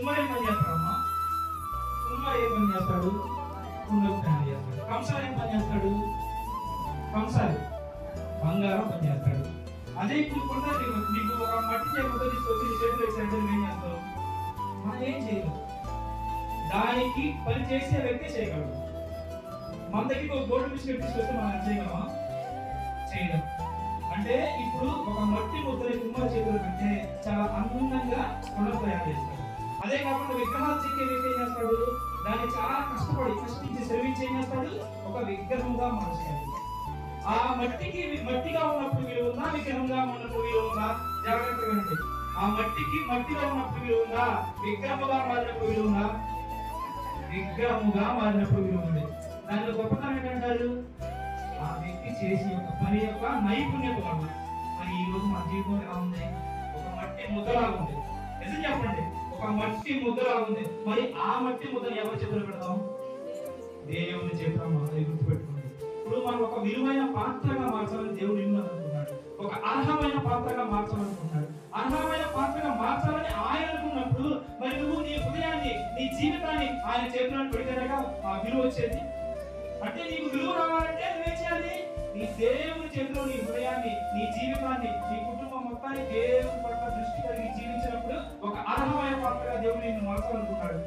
కుమ్మరి ఏం పని చేస్తాడమ్మా? కుమ్మరి ఏం పని చేస్తాడు? కుండకు పని చేస్తాడు. కంసాలి ఏం పని చేస్తాడు? కంసాలి బంగారం పని చేస్తాడు. అదే ఇప్పుడు కూడా నీకు ఒక మట్టి చేయకుండా తీసుకొచ్చి నీ చేతిలో వేసాడు, ఏం చేస్తావు? మనం ఏం చేయలేము. దానికి పని చేసే వ్యక్తి చేయగలడు. మన దగ్గర ఒక గోల్డ్ బిస్కెట్ తీసుకొస్తే మనం చేయగలమా? చేయలేం. అంటే ఇప్పుడు ఒక మట్టి ముద్దని కుమ్మరి చేతులు పెడితే చాలా అందంగా కుండలు తయారు చేస్తాడు. అదే కాకుండా విగ్రహాలు చెక్కే వ్యక్తి ఏం చేస్తాడు? దాన్ని చాలా కష్టించి శ్రమించి ఏం చేస్తాడు? ఒక విగ్రహంగా మార్చాడు. ఆ మట్టికి మట్టిగా ఉన్నప్పుడు విలువ ఉందా? విగ్రహంగా ఉన్నప్పుడు విలువ ఉందా? జాగ్రత్తగా ఉండండి. ఆ మట్టికి మట్టిగా ఉన్నప్పుడు విలువ ఉందా? విగ్రహముగా మారినప్పుడు విలువ ఉందా? విగ్రహముగా మారినప్పుడు విలువ ఉంది. దానిలో గొప్పతనం ఏంటంటారు? ఆ వ్యక్తి చేసి ఒక పని యొక్క నైపుణ్యత వల్ల. మరి ఈ రోజు మన జీవితం ఎలా ఉంది? ఒక మట్టి ముద్దలాగా ఉంది. నిజం చెప్పండి, ఒక మట్టి ముద్దలాగా ఉంది. మరి ఆ మట్టి ముద్దని ఎవరి చేతులు పెడతాం? దేవుని చేతులు మనం గుర్తుపెట్టుకోండి. ఇప్పుడు మనం ఒక విలువైన పాత్రగా మార్చాలని దేవుడు అనుకున్నాడు. ఒక అర్హమైన పాత్రగా మార్చాలనుకున్నాడు. అర్హమైన పాత్రగా మార్చాలని ఆయన అనుకున్నప్పుడు మరి నువ్వు నీ హృదయాన్ని, నీ జీవితాన్ని ఆయన చేతుల్లో పెడితేనేగా ఆ విలువ వచ్చేది. అంటే నీకు విలువ రావాలంటే నువ్వేం చేయాలి? నీ దేవుని చేతిలో నీ హృదయాన్ని, నీ జీవితాన్ని, నీ కుటుంబం మొత్తాన్ని దేవుని పట్ల దృష్టి కలిగి జీవించినప్పుడు ఒక అర్హమైన పాత్రగా దేవుడు నిన్ను మార్చాలనుకున్నాడు.